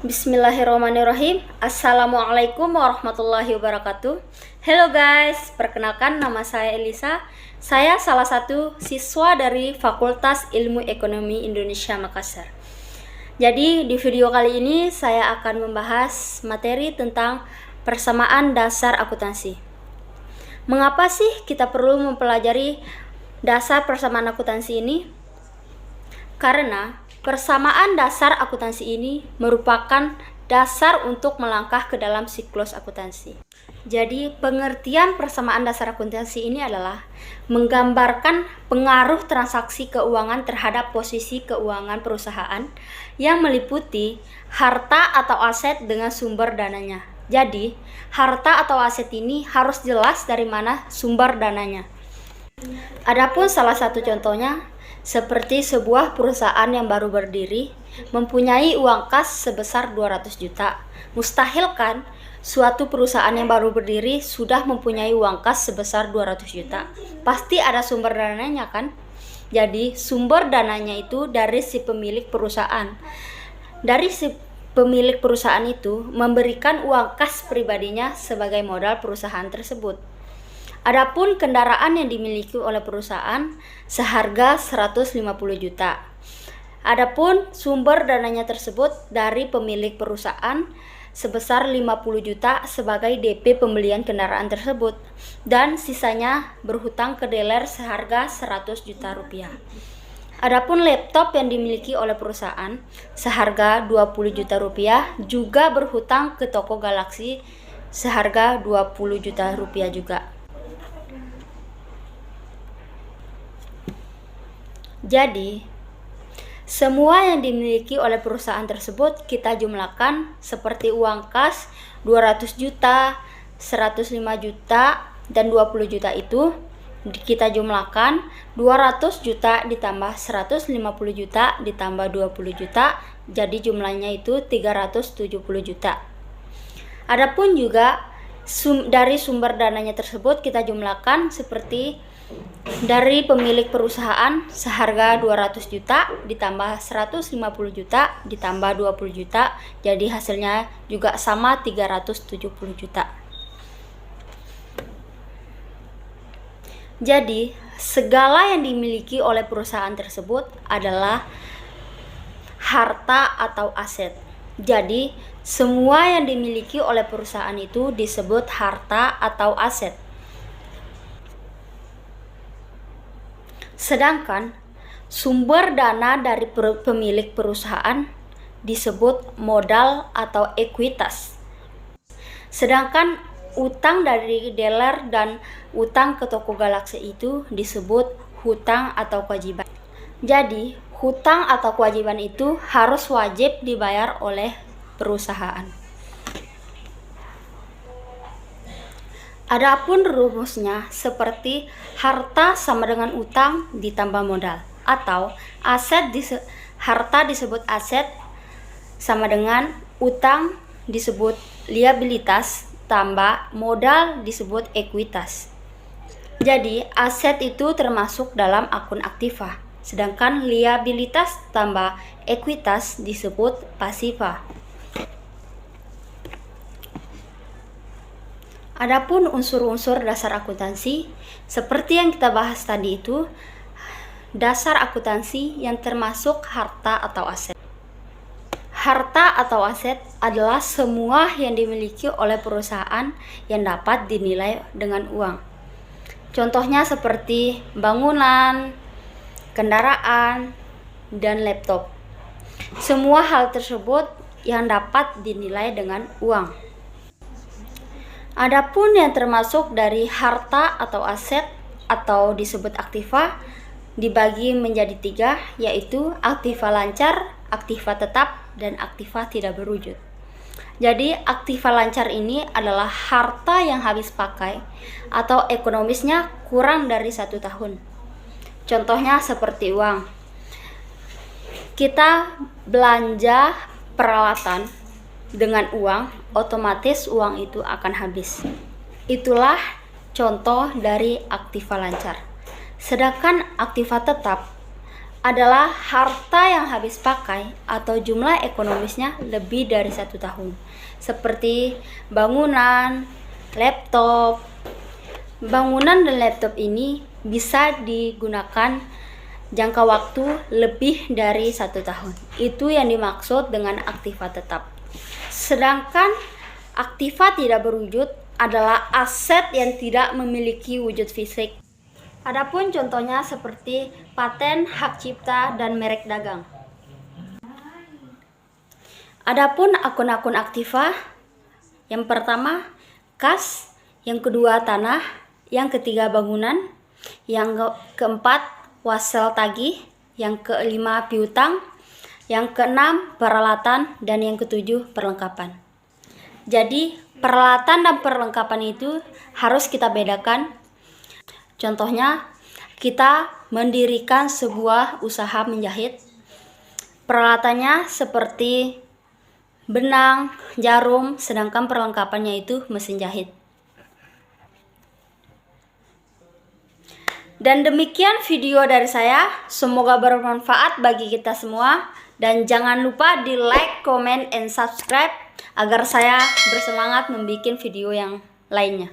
Bismillahirrahmanirrahim. Assalamualaikum warahmatullahi wabarakatuh. Hello guys, perkenalkan nama saya Elisa. Saya salah satu siswa dari Fakultas Ilmu Ekonomi Indonesia Makassar. Jadi di video kali ini saya akan membahas materi tentang persamaan dasar akuntansi. Mengapa sih kita perlu mempelajari dasar persamaan akuntansi ini? Karena persamaan dasar akuntansi ini merupakan dasar untuk melangkah ke dalam siklus akuntansi. Jadi, pengertian persamaan dasar akuntansi ini adalah menggambarkan pengaruh transaksi keuangan terhadap posisi keuangan perusahaan yang meliputi harta atau aset dengan sumber dananya. Jadi, harta atau aset ini harus jelas dari mana sumber dananya. Adapun salah satu contohnya, seperti sebuah perusahaan yang baru berdiri mempunyai uang kas sebesar 200 juta. Mustahil kan suatu perusahaan yang baru berdiri sudah mempunyai uang kas sebesar 200 juta. Pasti ada sumber dananya kan? Jadi sumber dananya itu dari si pemilik perusahaan. Dari si pemilik perusahaan itu memberikan uang kas pribadinya sebagai modal perusahaan tersebut. Adapun kendaraan yang dimiliki oleh perusahaan seharga 150 juta. Adapun sumber dananya tersebut dari pemilik perusahaan sebesar 50 juta sebagai DP pembelian kendaraan tersebut dan sisanya berhutang ke dealer seharga 100 juta rupiah. Adapun laptop yang dimiliki oleh perusahaan seharga 20 juta rupiah juga berhutang ke toko Galaxy seharga 20 juta rupiah juga. Jadi, semua yang dimiliki oleh perusahaan tersebut kita jumlahkan seperti uang kas 200 juta, 105 juta, dan 20 juta itu kita jumlahkan 200 juta ditambah 150 juta ditambah 20 juta, jadi jumlahnya itu 370 juta. Adapun juga dari sumber dananya tersebut kita jumlahkan seperti dari pemilik perusahaan seharga 200 juta ditambah 150 juta ditambah 20 juta, jadi hasilnya juga sama 370 juta. Jadi segala yang dimiliki oleh perusahaan tersebut adalah harta atau aset. Jadi semua yang dimiliki oleh perusahaan itu disebut harta atau aset. Sedangkan sumber dana dari pemilik perusahaan disebut modal atau ekuitas. Sedangkan utang dari dealer dan utang ke toko Galaxy itu disebut hutang atau kewajiban. Jadi, hutang atau kewajiban itu harus wajib dibayar oleh perusahaan. Adapun rumusnya seperti harta sama dengan utang ditambah modal, atau harta disebut aset sama dengan utang disebut liabilitas tambah modal disebut ekuitas. Jadi aset itu termasuk dalam akun aktiva, sedangkan liabilitas tambah ekuitas disebut pasiva. Adapun unsur-unsur dasar akuntansi, seperti yang kita bahas tadi itu, dasar akuntansi yang termasuk harta atau aset. Harta atau aset adalah semua yang dimiliki oleh perusahaan yang dapat dinilai dengan uang. Contohnya seperti bangunan, kendaraan, dan laptop. Semua hal tersebut yang dapat dinilai dengan uang. Adapun yang termasuk dari harta atau aset atau disebut aktiva dibagi menjadi 3, yaitu aktiva lancar, aktiva tetap, dan aktiva tidak berwujud. Jadi aktiva lancar ini adalah harta yang habis pakai atau ekonomisnya kurang dari 1 tahun. Contohnya seperti uang. Kita belanja peralatan dengan uang, otomatis uang itu akan habis. Itulah contoh dari aktiva lancar. Sedangkan aktiva tetap adalah harta yang habis pakai atau jumlah ekonomisnya lebih dari 1 tahun, seperti bangunan, laptop. Bangunan dan laptop ini bisa digunakan jangka waktu lebih dari 1 tahun. Itu yang dimaksud dengan aktiva tetap. Sedangkan aktiva tidak berwujud adalah aset yang tidak memiliki wujud fisik. Adapun contohnya seperti paten, hak cipta, dan merek dagang. Adapun akun-akun aktiva, yang pertama kas, yang kedua tanah, yang ketiga bangunan, yang keempat wasel tagih, yang kelima piutang, yang keenam peralatan, dan yang ketujuh perlengkapan. Jadi peralatan dan perlengkapan itu harus kita bedakan. Contohnya, kita mendirikan sebuah usaha menjahit. Peralatannya seperti benang, jarum, sedangkan perlengkapannya itu mesin jahit. Dan demikian video dari saya, semoga bermanfaat bagi kita semua. Dan jangan lupa di like, comment, and subscribe agar saya bersemangat membuat video yang lainnya.